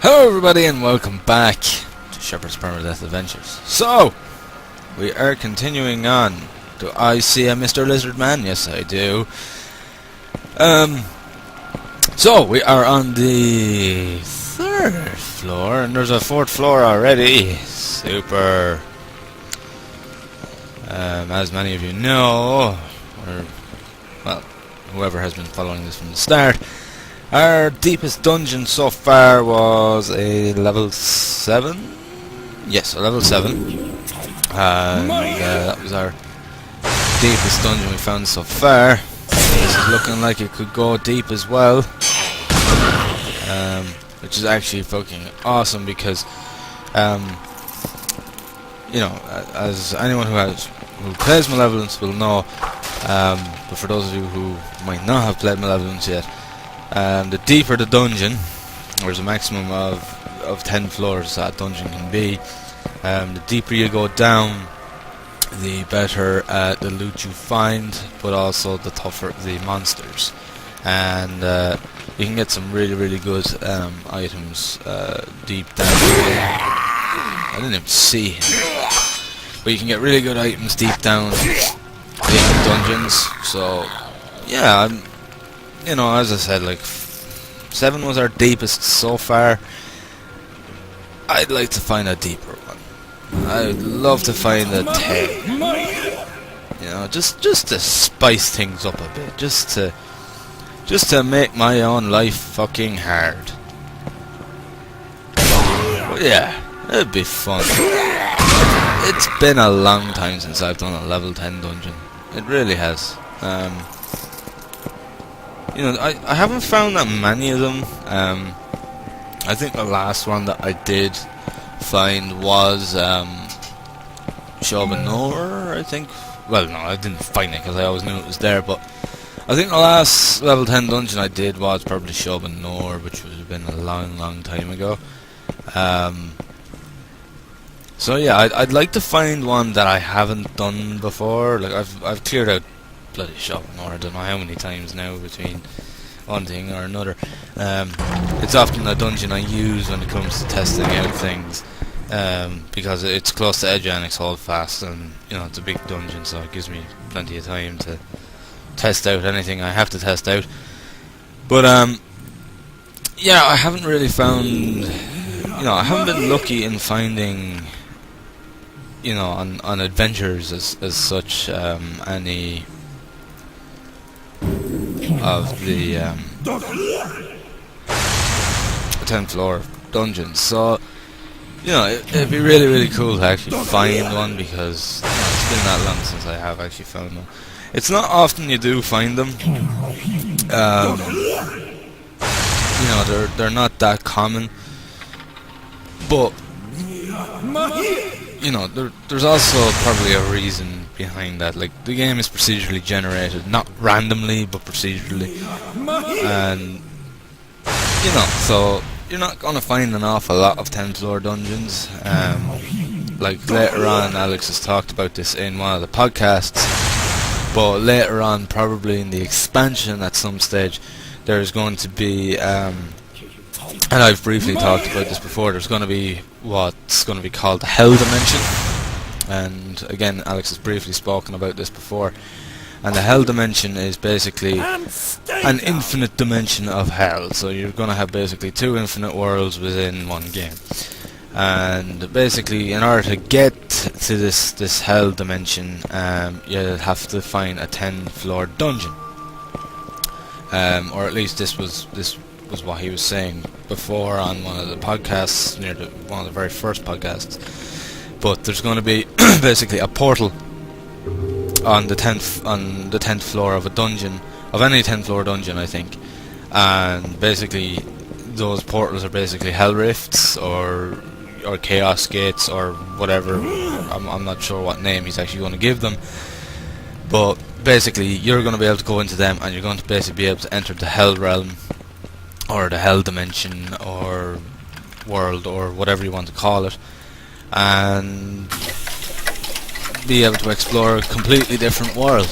Hello everybody and welcome back to Shephard's Permadeath Adventures. So, we are continuing on. Do I see a Mr. Lizard Man? Yes I do. So, we are on the 3rd floor and there's a 4th floor already. Super. As many of you know, or, well, whoever has been following this from the start, our deepest dungeon so far was a level 7? Yes, a level 7. And that was our deepest dungeon we found so far. This is looking like it could go deep as well. Which is actually fucking awesome because, you know, as anyone who plays Malevolence will know, but for those of you who might not have played Malevolence yet, the deeper the dungeon, there's a maximum of 10 floors that dungeon can be. The deeper you go down, the better the loot you find, but also the tougher the monsters. And you can get some really good items deep down. I didn't even see him. But you can get really good items deep down in dungeons. So yeah, you know, as I said, like 7 was our deepest so far. I'd like to find a deeper one. I'd love to find a 10. You know, just to spice things up a bit, just to make my own life fucking hard. But yeah, it'd be fun. It's been a long time since I've done a level 10 dungeon. It really has. You know, I haven't found that many of them. I think the last one that I did find was Shaderless, I think. Well, no, I didn't find it because I always knew it was there, but I think the last level 10 dungeon I did was probably Shaderless, which would have been a long time ago. So yeah, I'd like to find one that I haven't done before. Like I've cleared out bloody Shaderless, I don't know how many times now between one thing or another. It's often a dungeon I use when it comes to testing out things, because it's close to Edgeanix Holdfast, and you know it's a big dungeon, so it gives me plenty of time to test out anything I have to test out. But yeah, I haven't really found, you know, I haven't been lucky in finding, you know, on adventures as such, any of the 10th floor dungeons. So, you know, it'd be really cool to actually find one, because you know, it's been that long since I have actually found one. It's not often you do find them. You know, they're not that common. But you know, there's also probably a reason behind that. Like, the game is procedurally generated, not randomly, but procedurally. And you know, so you're not gonna find an awful lot of 10th floor dungeons. Like later on, Alex has talked about this in one of the podcasts. But later on, probably in the expansion at some stage, there's going to be, and I've briefly talked about this before, there's going to be what's going to be called the Hell Dimension. And again, Alex has briefly spoken about this before. And the Hell Dimension is basically an infinite dimension of hell. So you're going to have basically 2 infinite worlds within one game. And basically, in order to get to this hell dimension, you'll have to find a 10 floor dungeon, or at least this was what he was saying before on one of the podcasts, one of the very first podcasts. But there's going to be basically a portal on the 10th floor of a dungeon, of any 10th floor dungeon, I think, and basically those portals are basically hell rifts or chaos gates or whatever. I'm not sure what name he's actually going to give them, but basically you're going to be able to go into them, and you're going to basically be able to enter the hell realm, or the hell dimension, or world, or whatever you want to call it, and be able to explore a completely different world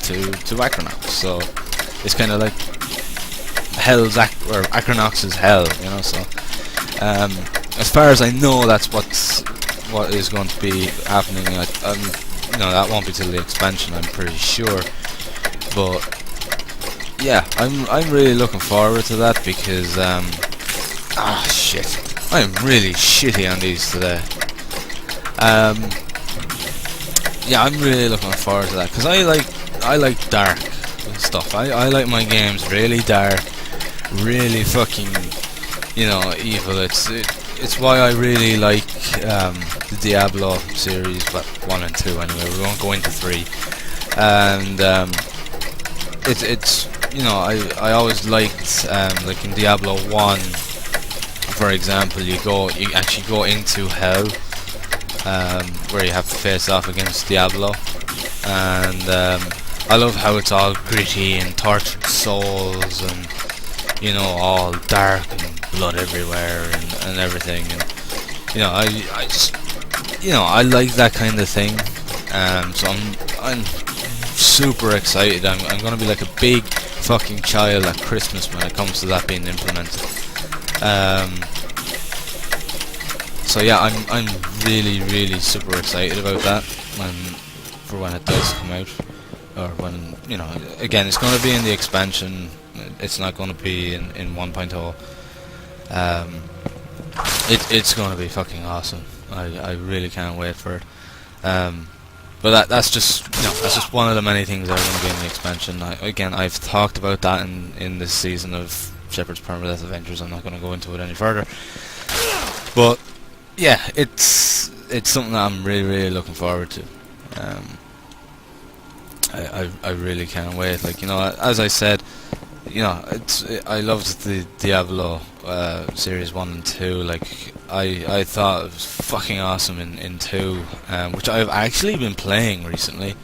to Acronauts. So it's kind of like Hell's or Acronox's Hell, you know. So as far as I know, that's what is going to be happening. You know, that won't be till the expansion, I'm pretty sure. But yeah, I'm really looking forward to that because shit, I'm really shitty on these today. Yeah, I'm really looking forward to that because I like dark stuff. I like my games really dark, really fucking, you know, evil. It's why I really like the Diablo series, but 1 and 2 anyway. We won't go into 3. And it's you know, I always liked like in Diablo 1, for example, you actually go into hell, where you have to face off against Diablo, and I love how it's all gritty and tortured souls, and you know, all dark and blood everywhere and everything, and you know, I just, you know, I like that kind of thing. So I'm super excited. I'm gonna be like a big fucking child at Christmas when it comes to that being implemented. So yeah, I'm really super excited about that when it does come out, or when, you know, again, it's going to be in the expansion. It's not going to be in 1.0. It's going to be fucking awesome. I really can't wait for it. But that's just, you know, that's just one of the many things that are going to be in the expansion. Again, I've talked about that in this season of Shephard's Permadeath Adventures. I'm not going to go into it any further. But yeah, it's something that I'm really looking forward to. I really can't wait. Like, you know, as I said, you know, I loved the Diablo series 1 and 2. Like, I thought it was fucking awesome in 2, which I've actually been playing recently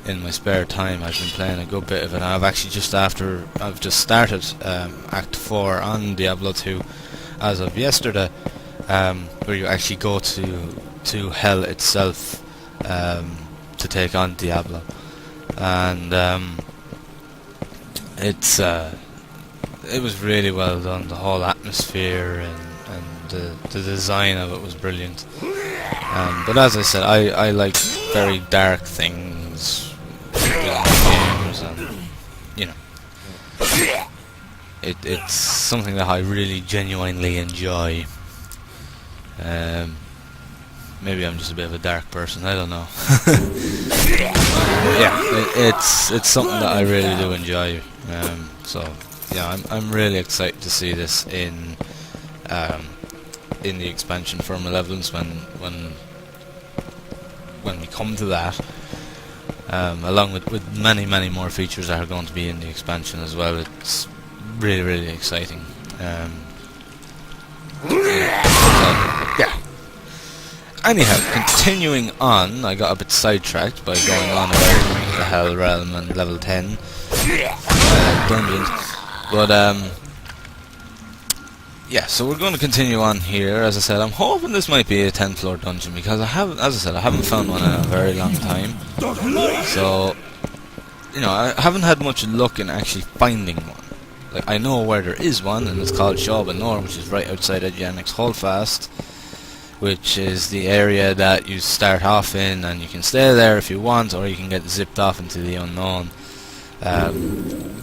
in my spare time. I've been playing a good bit of it, and I've just started Act 4 on Diablo 2 as of yesterday, where you actually go to hell itself to take on Diablo, and it was really well done. The whole atmosphere and the design of it was brilliant. But as I said, I like very dark things in games, and you know, it's something that I really genuinely enjoy. Maybe I'm just a bit of a dark person, I don't know. Yeah, it's something that I really do enjoy. So yeah, I'm really excited to see this in the expansion for Malevolence when we come to that. Along with many more features that are going to be in the expansion as well. It's really exciting. Yeah. Anyhow, continuing on, I got a bit sidetracked by going on about the Hell Realm and level 10 dungeons. But yeah, so we're going to continue on here. As I said, I'm hoping this might be a 10th floor dungeon, because I haven't found one in a very long time. So, you know, I haven't had much luck in actually finding one. Like, I know where there is one, and it's called Shadered, which is right outside Edgeanix Holdfast, which is the area that you start off in, and you can stay there if you want, or you can get zipped off into the unknown,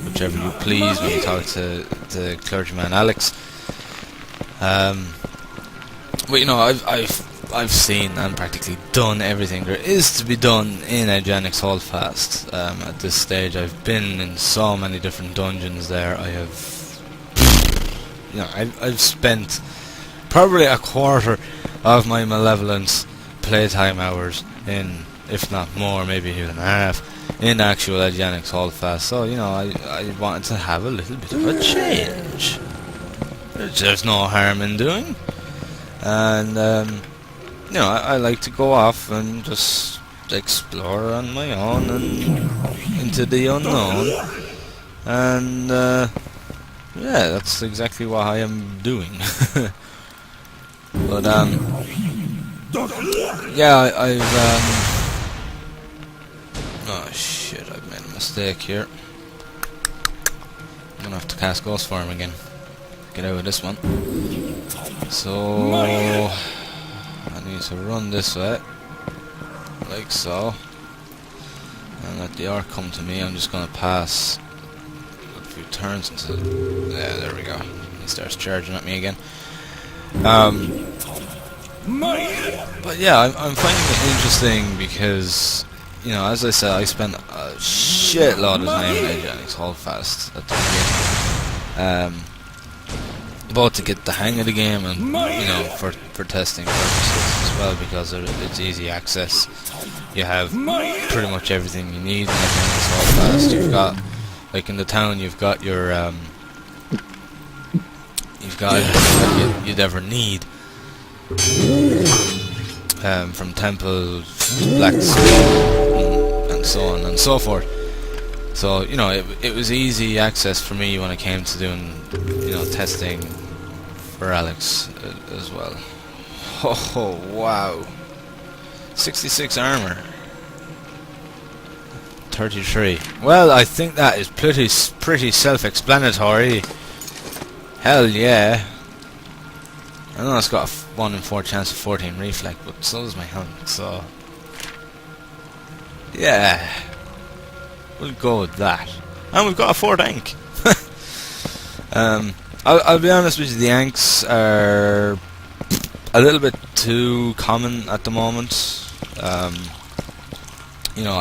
whichever you please when you talk to clergyman Alex. But you know, I've seen and practically done everything there is to be done in Edgeanix Holdfast. At this stage, I've been in so many different dungeons there. I have, you know, I've spent probably a quarter of my Malevolence playtime hours in, if not more, maybe even half, in actual Edgeanix Holdfast. So, you know, I wanted to have a little bit of a change. There's no harm in doing. And, you know, I like to go off and just explore on my own and into the unknown. And, yeah, that's exactly what I am doing. But yeah, oh shit, I've made a mistake here. I'm gonna have to cast Ghost Form again. Get out of this one. So I need to run this way, like so, and let the arc come to me. I'm just gonna pass a few turns into. Yeah, there we go. He starts charging at me again. But yeah, I'm finding it interesting because, you know, as I said, I spent a shitload of time in Agenix Holdfast at the beginning. Both to get the hang of the game and, you know, for testing purposes as well, because it's easy access. You have pretty much everything you need in Agenix Holdfast. You've got, like in the town, you've got your, you've got everything you'd ever need. From temple to blacksmith and so on and so forth. So, you know, it was easy access for me when it came to doing, you know, testing for Alex as well. Oh wow, 66 armor, 33. Well, I think that is pretty self-explanatory. Hell yeah. I know it's got a 1 in 4 chance of 14 reflect, but so does my helmet, so yeah, we'll go with that. And we've got a 4th Ank. I'll be honest with you, the Anks are a little bit too common at the moment. You know,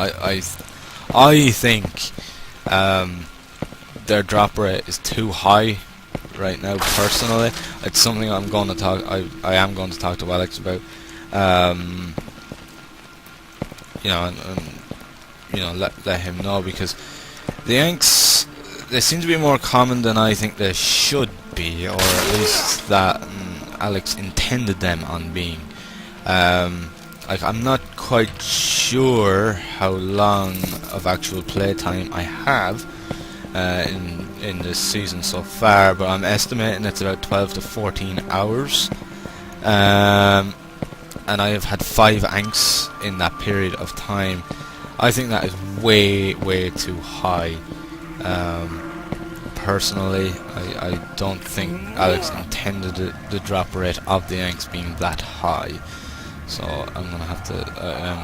I think their drop rate is too high right now. Personally, it's something I'm going to talk. I am going to talk to Alex about. You know, and you know, let him know, because the Anks, they seem to be more common than I think they should be, or at least that Alex intended them on being. Like, I'm not quite sure how long of actual playtime I have in this season so far, but I'm estimating it's about 12 to 14 hours. And I have had 5 Anks in that period of time. I think that is way too high. Personally, I don't think Alex intended the drop rate of the Anks being that high. So I'm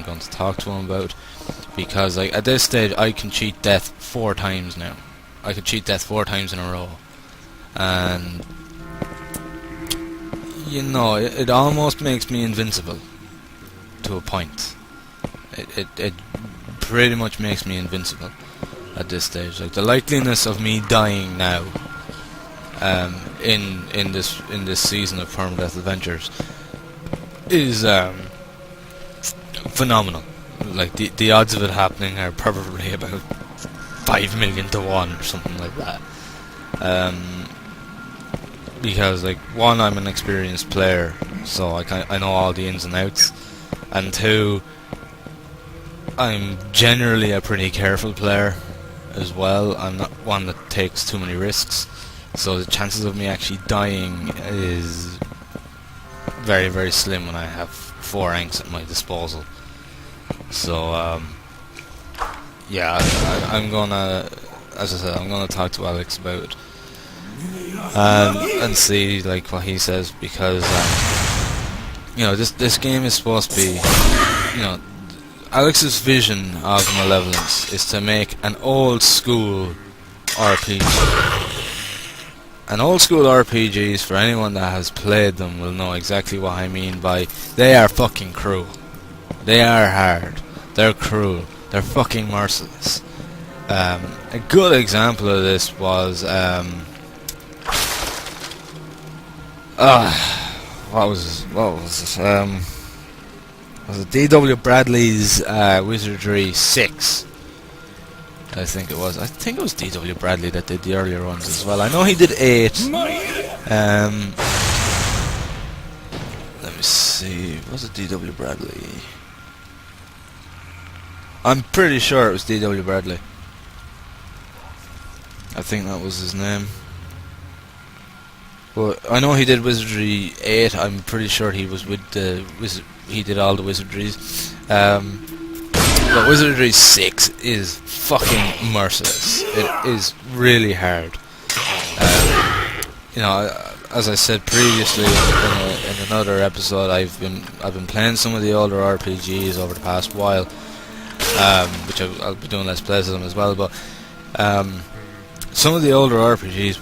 going to talk to him about, because like, at this stage I can cheat death 4 times now. I could cheat death 4 times in a row, and you know, it almost makes me invincible to a point. It pretty much makes me invincible at this stage. Like, the likeliness of me dying now in this season of Permadeath Adventures is phenomenal. Like, the odds of it happening are probably about 5 million to 1 or something like that. Because, like, 1, I'm an experienced player, so I know all the ins and outs, and 2, I'm generally a pretty careful player as well. I'm not one that takes too many risks, so the chances of me actually dying is very slim when I have 4 Anks at my disposal. So yeah, I'm gonna, as I said, I'm gonna talk to Alex about it and see like what he says, because you know, this game is supposed to be, you know, Alex's vision of Malevolence is to make an old school RPG. And old school RPGs, for anyone that has played them, will know exactly what I mean by, they are fucking cruel. They are hard. They're cruel. They're fucking merciless. A good example of this was what was it D.W. Bradley's Wizardry 6? I think it was. I think it was D.W. Bradley that did the earlier ones as well. I know he did 8. Let me see. Was it D.W. Bradley? I'm pretty sure it was D.W. Bradley. I think that was his name. But I know he did Wizardry 8. I'm pretty sure he was with the he did all the Wizardries. But Wizardry 6 is fucking merciless. It is really hard. you know, as I said previously in another episode, I've been playing some of the older RPGs over the past while, which I'll be doing Let's Plays of them as well. But some of the older RPGs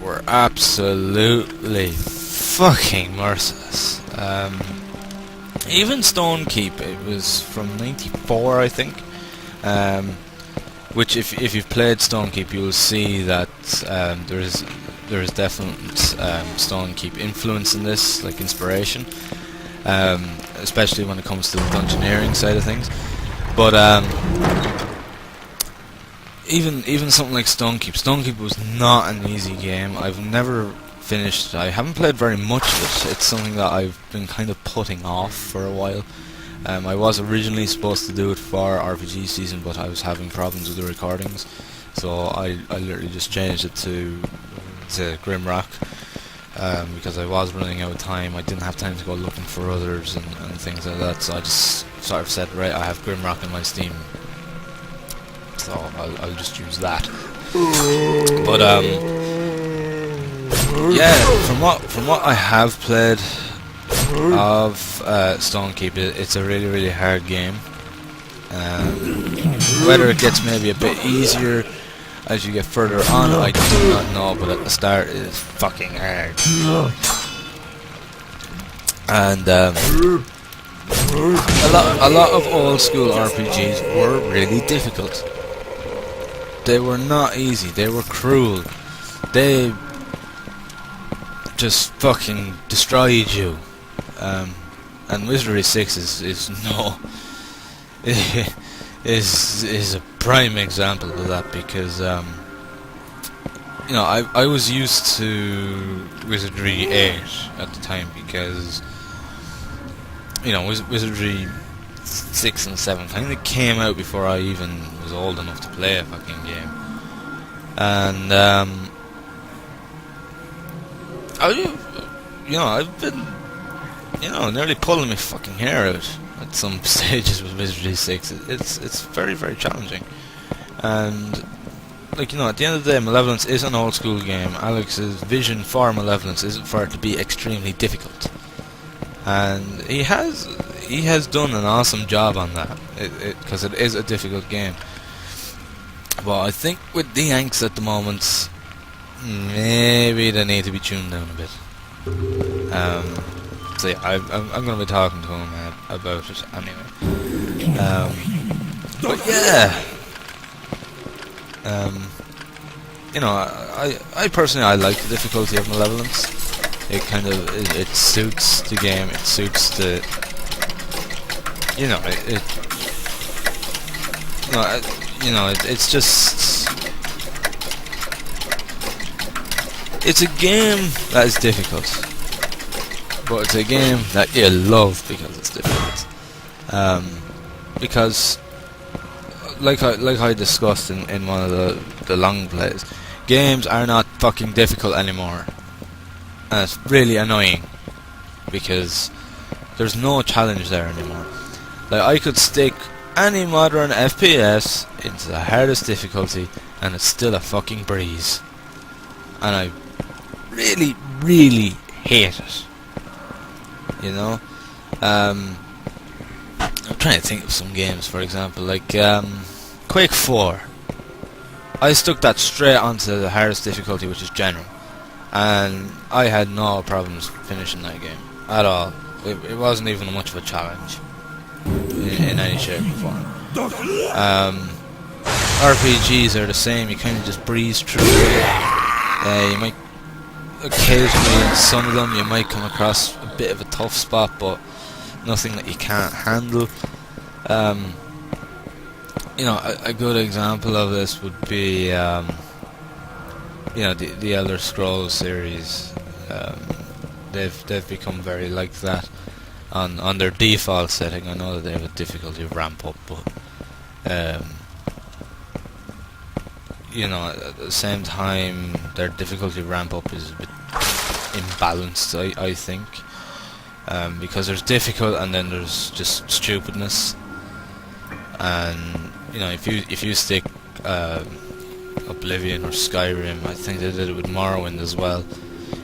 were absolutely fucking merciless. Even Stonekeep, it was from '94, I think. Which, if you've played Stonekeep, you will see that there is definite Stonekeep influence in this, like inspiration, especially when it comes to the dungeoneering side of things. But even something like Stonekeep was not an easy game. I've never finished. I haven't played very much of it. It's something that I've been kind of putting off for a while. I was originally supposed to do it for RPG season, but I was having problems with the recordings, so I literally just changed it to Grimrock, because I was running out of time. I didn't have time to go looking for others and things like that, so I just sort of said, right, I have Grimrock in my Steam, so I'll just use that. But yeah, from what I have played of Stonekeep, it's a really hard game. Whether it gets maybe a bit easier as you get further on, I do not know, but at the start it is fucking hard. And a lot of old school RPGs were really difficult. They were not easy, they were cruel. They just fucking destroyed you. And Wizardry 6 is a prime example of that, because you know, I was used to Wizardry 8 at the time, because you know, Wizardry 6 and 7 kind of came out before I even was old enough to play a fucking game. And I've been, you know, nearly pulling my fucking hair out at some stages with Wizardry 6. It's very challenging. And, like, you know, at the end of the day, Malevolence is an old school game. Alex's vision for Malevolence is for it to be extremely difficult. And he has done an awesome job on that, because it is a difficult game. But I think with the Yanks at the moment, maybe they need to be tuned down a bit. So yeah, I'm going to be talking to him about it anyway. But yeah, you know, I personally, I like the difficulty of Malevolence. It kind of it suits the game. It suits the, you know, it's just, it's a game that is difficult, but it's a game that you love because it's difficult. Because, like I discussed in one of the long plays, games are not fucking difficult anymore, and it's really annoying because there's no challenge there anymore. Like, I could stick any modern FPS into the hardest difficulty and it's still a fucking breeze, and I really hate it, you know. I'm trying to think of some games, for example, like Quake 4. I stuck that straight onto the hardest difficulty, which is general, and I had no problems finishing that game at all. It wasn't even much of a challenge in any shape or form. RPGs are the same. You kind of just breeze through it. You might occasionally, in some of them, you might come across a bit of a tough spot, but nothing that you can't handle. You know, a good example of this would be, you know, the Elder Scrolls series. They've become very like that on their default setting. I know that they have a difficulty ramp up, but you know, at the same time, their difficulty ramp up is a bit imbalanced, I think, because there's difficult and then there's just stupidness. And you know, if you stick Oblivion or Skyrim, I think they did it with Morrowind as well.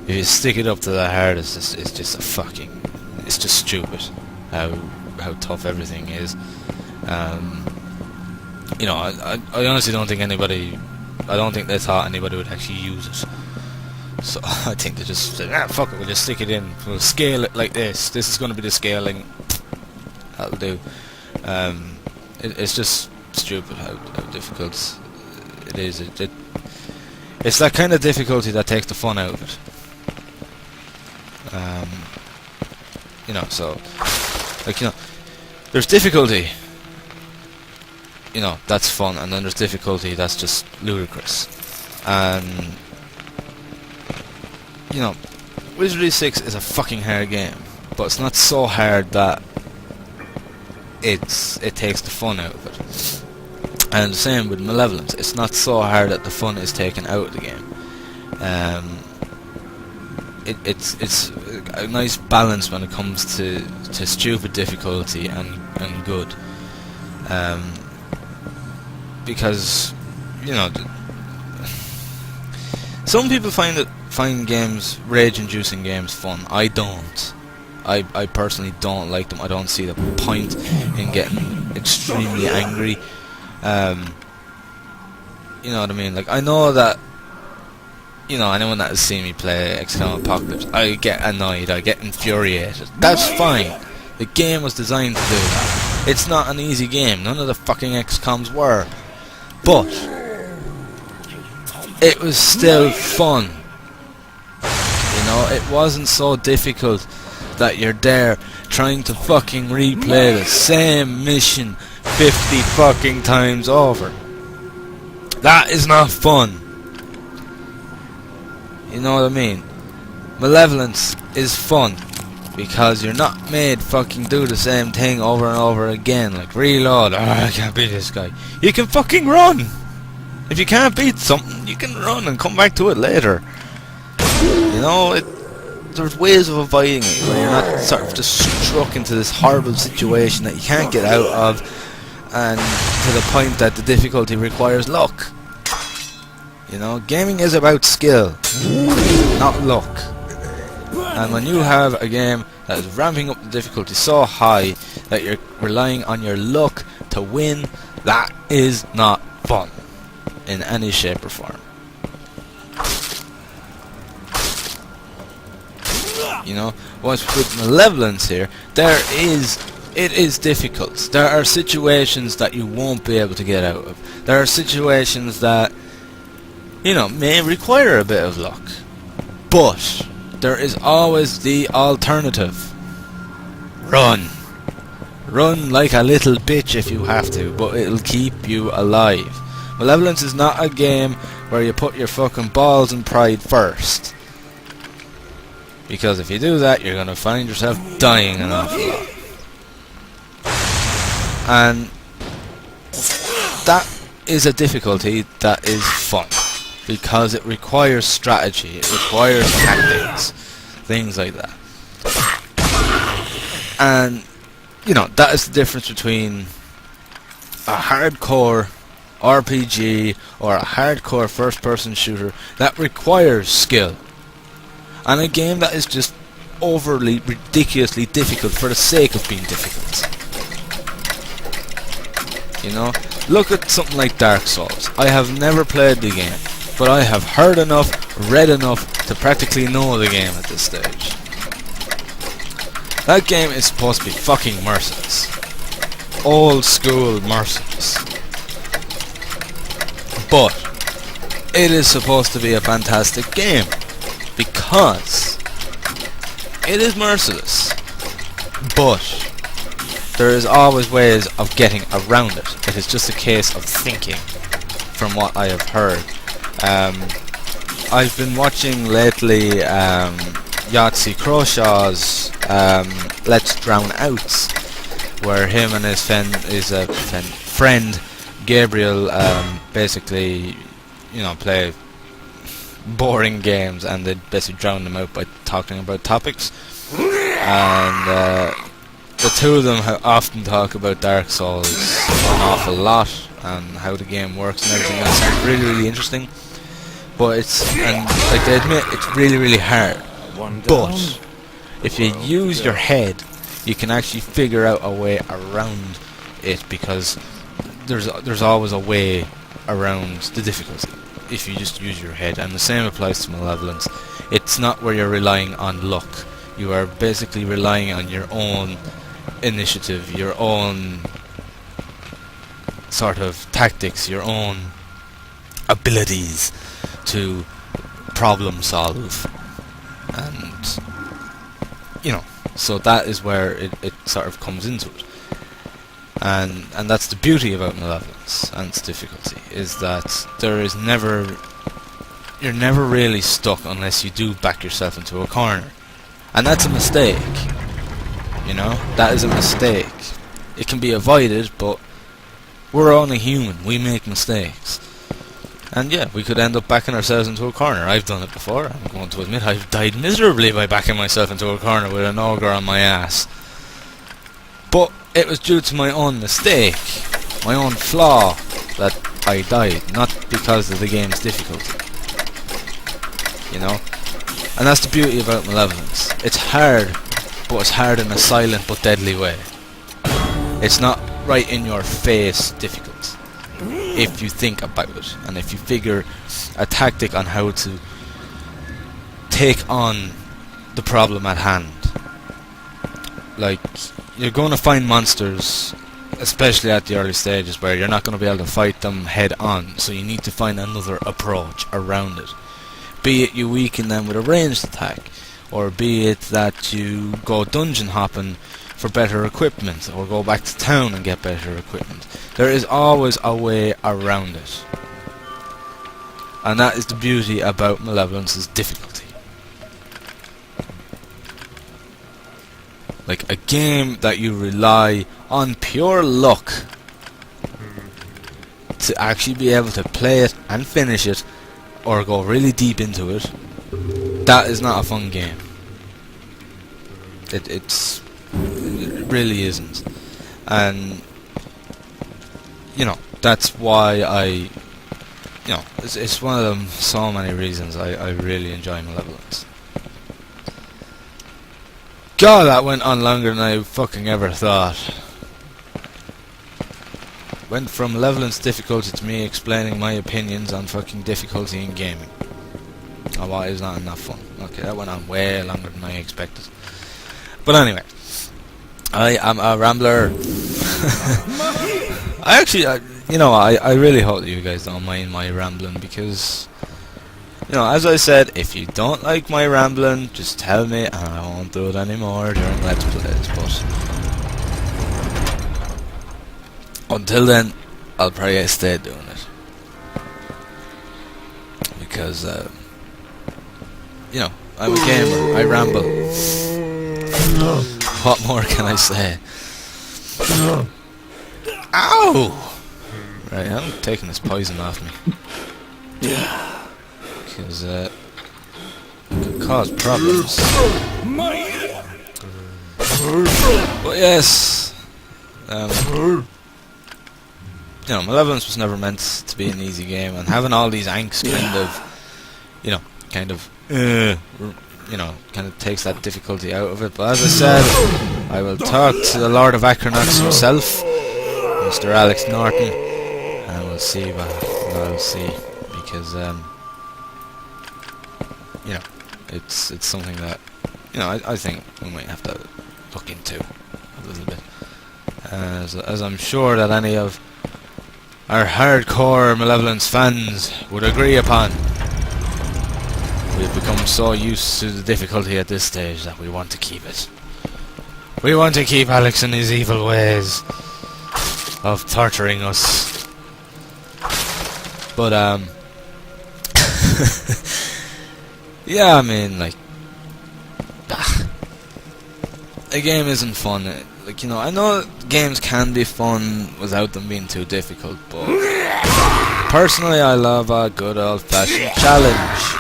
if you stick it up to that hard, it's just a fucking, it's just stupid how tough everything is. You know, I honestly don't think anybody, I don't think they thought anybody would actually use it. So I think they just said, ah, fuck it, we'll just stick it in, we'll scale it like this. This is going to be the scaling. That'll do. It's just stupid how difficult it is. It's that kind of difficulty that takes the fun out of it. You know, so, like, you know, there's difficulty, you know, that's fun, and then there's difficulty that's just ludicrous. And, you know, Wizardry 6 is a fucking hard game, but it's not so hard that it takes the fun out of it. And the same with Malevolence, it's not so hard that the fun is taken out of the game. It's a nice balance when it comes to stupid difficulty and good. Because, you know, some people find games, rage-inducing games, fun. I don't. I personally don't like them. I don't see the point in getting extremely angry. You know what I mean? Like, I know that, you know, anyone that has seen me play XCOM Apocalypse, I get annoyed, I get infuriated. That's fine. The game was designed to do that. It's not an easy game. None of the fucking XCOMs were. But it was still fun. You know, it wasn't so difficult that you're there trying to fucking replay the same mission 50 fucking times over. That is not fun. You know what I mean? Malevolence is fun because you're not made fucking do the same thing over and over again. Like, reload, I can't beat this guy. You can fucking run. If you can't beat something, you can run and come back to it later. You know, there's ways of avoiding it where you're not sort of just struck into this horrible situation that you can't get out of, and to the point that the difficulty requires luck. You know, gaming is about skill, not luck. And when you have a game that is ramping up the difficulty so high that you're relying on your luck to win, that is not fun in any shape or form. You know, what's with Malevolence here, it is difficult. There are situations that you won't be able to get out of. There are situations that, you know, may require a bit of luck. But there is always the alternative. Run. Run like a little bitch if you have to, but it'll keep you alive. Malevolence is not a game where you put your fucking balls and pride first. Because if you do that, you're going to find yourself dying an awful lot. And that is a difficulty that is fun. Because it requires strategy, it requires tactics, things like that. And, you know, that is the difference between a hardcore RPG or a hardcore first-person shooter that requires skill, and a game that is just overly, ridiculously difficult for the sake of being difficult. You know, look at something like Dark Souls. I have never played the game, but I have heard enough, read enough to practically know the game at this stage. That game is supposed to be fucking merciless. Old school merciless. But it is supposed to be a fantastic game because it is merciless. But there is always ways of getting around it. It is just a case of thinking, from what I have heard. I've been watching lately Yahtzee Crowshaw's Let's Drown Outs, where him and his friend Gabriel basically, you know, play boring games, and they basically drown them out by talking about topics. And the two of them often talk about Dark Souls an awful lot and how the game works and everything else. It's really, really interesting. But and like they admit, it's really, really hard. But if you use your head, you can actually figure out a way around it, because there's always a way around the difficulty if you just use your head. And the same applies to Malevolence. It's not where you're relying on luck. You are basically relying on your own initiative, your own sort of tactics, your own abilities to problem solve. And so that is where it sort of comes into it. And that's the beauty about Malevolence and its difficulty, is that you're never really stuck unless you do back yourself into a corner. And that's a mistake. That is a mistake. It can be avoided, but we're only human. We make mistakes. And yeah, we could end up backing ourselves into a corner. I've done it before. I'm going to admit I've died miserably by backing myself into a corner with an ogre on my ass. But it was due to my own mistake, my own flaw, that I died, not because of the game's difficulty. And that's the beauty about Malevolence. It's hard, but it's hard in a silent but deadly way. It's not right in your face difficult, if you think about it, and if you figure a tactic on how to take on the problem at hand. Like, you're going to find monsters, especially at the early stages, where you're not going to be able to fight them head on, so you need to find another approach around it. Be it you weaken them with a ranged attack, or be it that you go dungeon hopping for better equipment, or go back to town and get better equipment. There is always a way around it. And that is the beauty about Malevolence's difficulty. Like a game that you rely on pure luck to actually be able to play it and finish it, or go really deep into it, that is not a fun game. It really isn't. And that's why it's one of them, so many reasons I really enjoy Malevolence. God, that went on longer than I fucking ever thought. Went from Malevolence difficulty to me explaining my opinions on fucking difficulty in gaming. Oh, why is that enough fun? Okay, that went on way longer than I expected. But anyway, I am a rambler. I really hope that you guys don't mind my rambling, because as I said, if you don't like my rambling, just tell me and I won't do it anymore during Let's Plays. But until then, I'll probably stay doing it, because I'm a gamer. I ramble. What more can I say? Ow! Right, I'm taking this poison off me, because it could cause problems. But yes, Malevolence was never meant to be an easy game, and having all these angst kind of takes that difficulty out of it. But as I said, I will talk to the Lord of Acronox himself, Mr. Alex Norton, and we'll see what I'll see, because it's something that I think we might have to look into a little bit, as I'm sure that any of our hardcore Malevolence fans would agree upon. We've become so used to the difficulty at this stage that we want to keep it. We want to keep Alex in his evil ways of torturing us. But yeah, I mean, like, a game isn't fun. I know games can be fun without them being too difficult, but personally, I love a good old-fashioned challenge.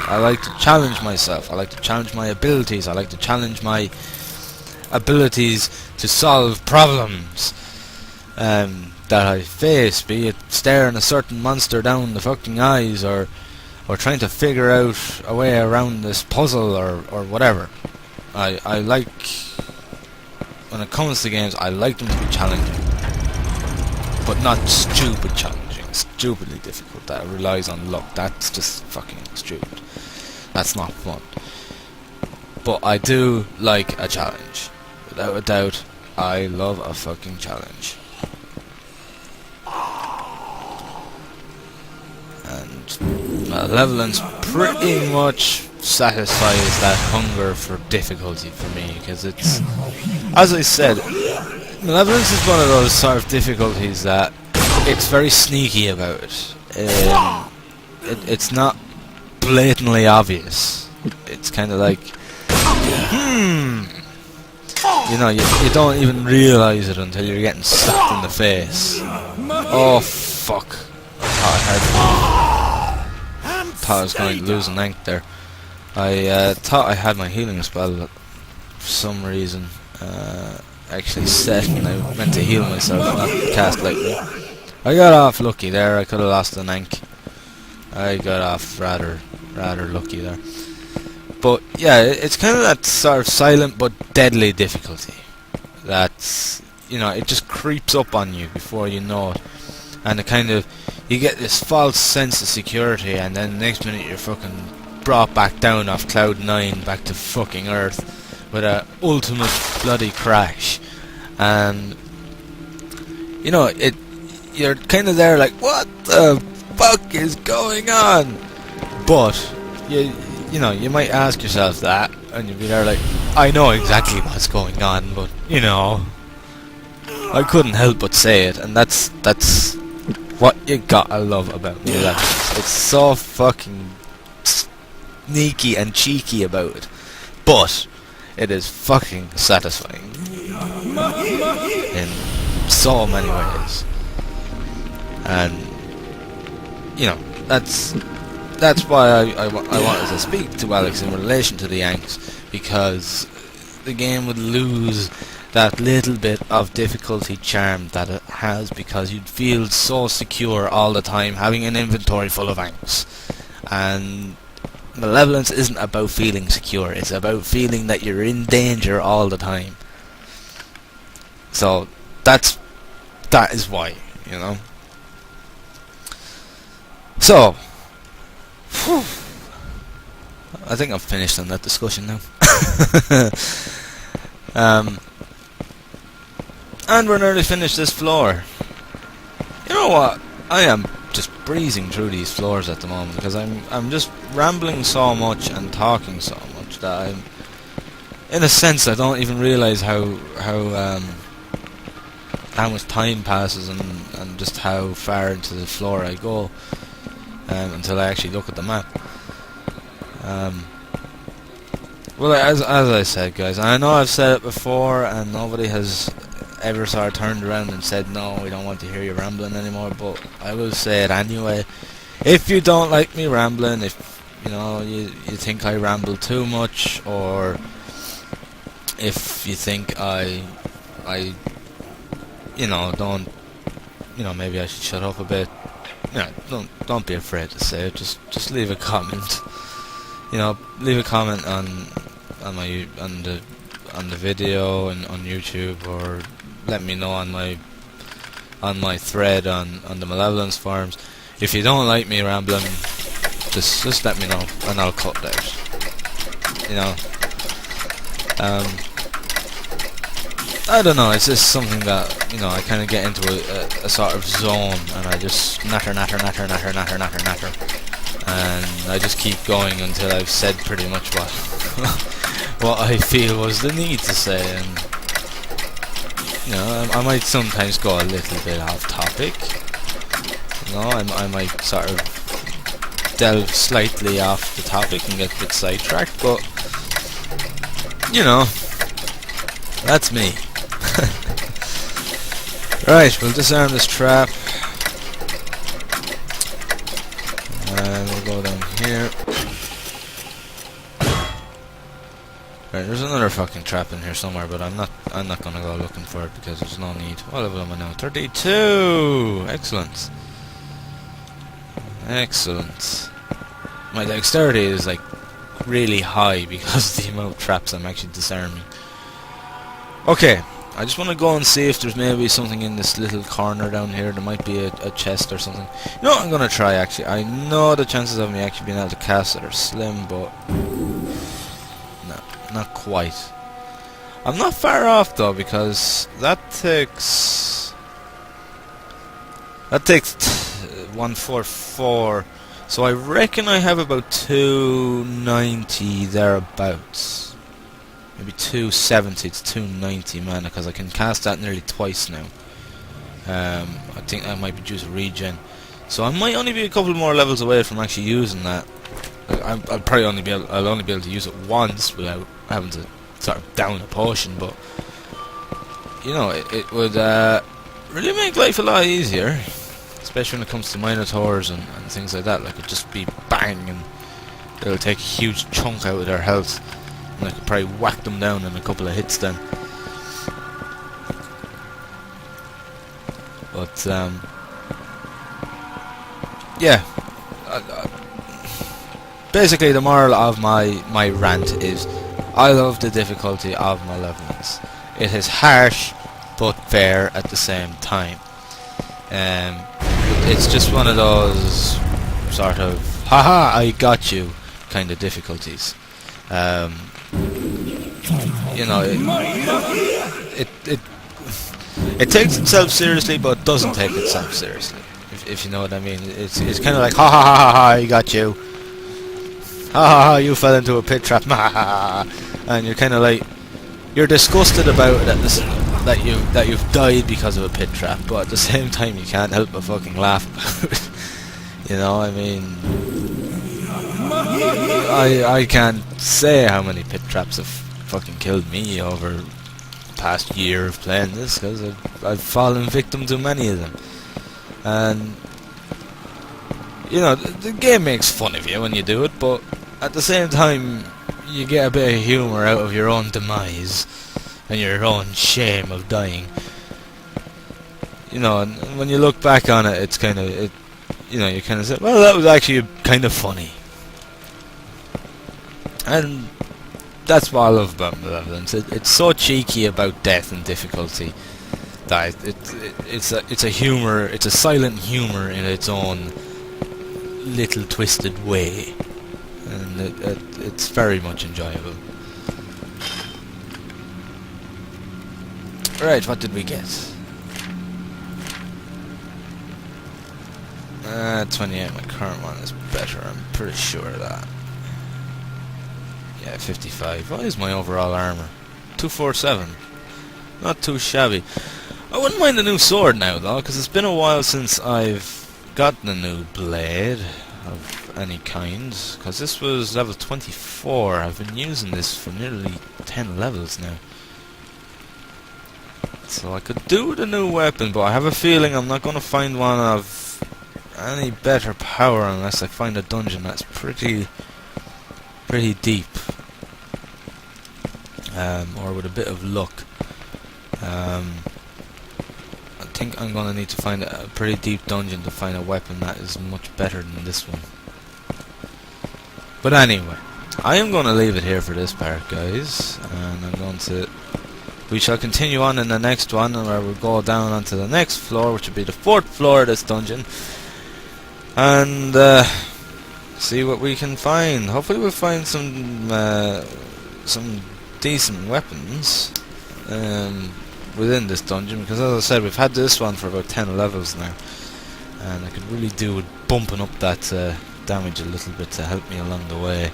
I like to challenge myself. I like to challenge my abilities. I like to challenge my abilities to solve problems that I face, be it staring a certain monster down the fucking eyes, or or trying to figure out a way around this puzzle or whatever. I like, when it comes to games, I like them to be challenging, but not stupid challenging, stupidly difficult that relies on luck. That's just fucking stupid. That's not fun. But I do like a challenge. Without a doubt, I love a fucking challenge. And Malevolence pretty much satisfies that hunger for difficulty for me, because it's, as I said, Malevolence is one of those sort of difficulties that it's very sneaky about it. It's not blatantly obvious. It's kind of like, you know, you don't even realise it until you're getting slapped in the face. Oh fuck! I thought I was going to lose an ink there. I thought I had my healing spell for some reason actually set, and I meant to heal myself, not cast lightning. I got off lucky there. I could have lost an ink. I got off rather lucky there. But yeah, it's kind of that sort of silent but deadly difficulty. That's, you know, it just creeps up on you before you know it, and it kind of, you get this false sense of security, and then the next minute you're fucking brought back down off cloud 9 back to fucking Earth with a ultimate bloody crash. And you know, you're kind of there like, what the fuck is going on? But you know, you might ask yourself that, and you'll be there like, I know exactly what's going on, but you know, I couldn't help but say it. And that's what you gotta love about Malevolence. It's so fucking sneaky and cheeky about it, but it is fucking satisfying in so many ways. And you know, that's why I wanted to speak to Alex in relation to the Yanks, because the game would lose that little bit of difficulty charm that it has, because you'd feel so secure all the time having an inventory full of Yanks. And Malevolence isn't about feeling secure, it's about feeling that you're in danger all the time. So that is why, you know. So I think I've finished on that discussion now. And we're nearly finished this floor. You know what? I am just breezing through these floors at the moment, because I'm just rambling so much and talking so much that I'm, in a sense, I don't even realise how much time passes and just how far into the floor I go. Until I actually look at the map. Well, as I said, guys, I know I've said it before, and nobody has ever sort of turned around and said, no, we don't want to hear you rambling anymore, but I will say it anyway. If you don't like me rambling, if you know you think I ramble too much, or if you think I you know, don't, you know, maybe I should shut up a bit, yeah, don't be afraid to say it. Just leave a comment. You know, leave a comment on the video and on YouTube, or let me know on my thread on the Malevolence forums. If you don't like me rambling, just let me know and I'll cut it out. You know, I don't know, it's just something that, you know, I kind of get into a sort of zone, and I just natter, and I just keep going until I've said pretty much what I feel was the need to say. And you know, I might sometimes go a little bit off topic. You know, I might sort of delve slightly off the topic and get a bit sidetracked, but you know, that's me. Right, we'll disarm this trap. And we'll go down here. Right, there's another fucking trap in here somewhere, but I'm not gonna go looking for it because there's no need. What level am I now? 32! Excellent. Excellent. my dexterity is like really high because of the amount of traps I'm actually disarming. Okay, I just want to go and see if there's maybe something in this little corner down here. There might be a chest or something. You know what I'm going to try actually? I know the chances of me actually being able to cast it are slim, but no, not quite. I'm not far off though, because that takes 144, so I reckon I have about 290 thereabouts. Maybe 270 to 290 mana, because I can cast that nearly twice now. I think that might be due to regen, so I might only be a couple more levels away from actually using that. I'll probably only be able to use it once without having to sort of down a potion, but you know, it would really make life a lot easier, especially when it comes to minotaurs and things like that. Like, it'd just be bang, and it'll take a huge chunk out of their health, and I could probably whack them down in a couple of hits then. But yeah, basically the moral of my rant is I love the difficulty of Malevolence. It is harsh but fair at the same time. It's just one of those sort of haha I got you kind of difficulties. You know, it takes itself seriously but doesn't take itself seriously, if you know what I mean. It's kind of like ha ha ha ha ha I got you, ha ha ha you fell into a pit trap, ha ha ha, and you're kind of like, you're disgusted about it that you've died because of a pit trap, but at the same time you can't help but fucking laugh about it. You know, I mean, I can't say how many pit traps have fucking killed me over the past year of playing this, because I've fallen victim to many of them. And you know, the game makes fun of you when you do it, but at the same time you get a bit of humour out of your own demise and your own shame of dying. You know, and when you look back on it, it's kind of, you know, you kind of say, well, that was actually kind of funny. And that's what I love about Malevolence. It's so cheeky about death and difficulty that it's a humour. It's a silent humour in its own little twisted way, and it's very much enjoyable. Right, what did we get? 28. My current one is better. I'm pretty sure of that. Yeah, 55. What is my overall armor? 247. Not too shabby. I wouldn't mind a new sword now though, because it's been a while since I've gotten a new blade of any kind. Because this was level 24. I've been using this for nearly 10 levels now. So I could do with a new weapon, but I have a feeling I'm not going to find one of any better power unless I find a dungeon that's pretty deep, or with a bit of luck. I think I'm going to need to find a pretty deep dungeon to find a weapon that is much better than this one. But anyway, I am going to leave it here for this part, guys, and I'm going to... we shall continue on in the next one, where we'll go down onto the next floor, which will be the 4th floor of this dungeon, and see what we can find. Hopefully we'll find some decent weapons within this dungeon, because as I said, we've had this one for about 10 levels now, and I could really do with bumping up that damage a little bit to help me along the way.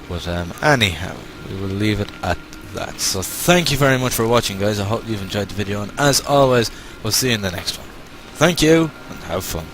But anyhow, we will leave it at that. So thank you very much for watching, guys. I hope you've enjoyed the video, and as always, we'll see you in the next one. Thank you, and have fun.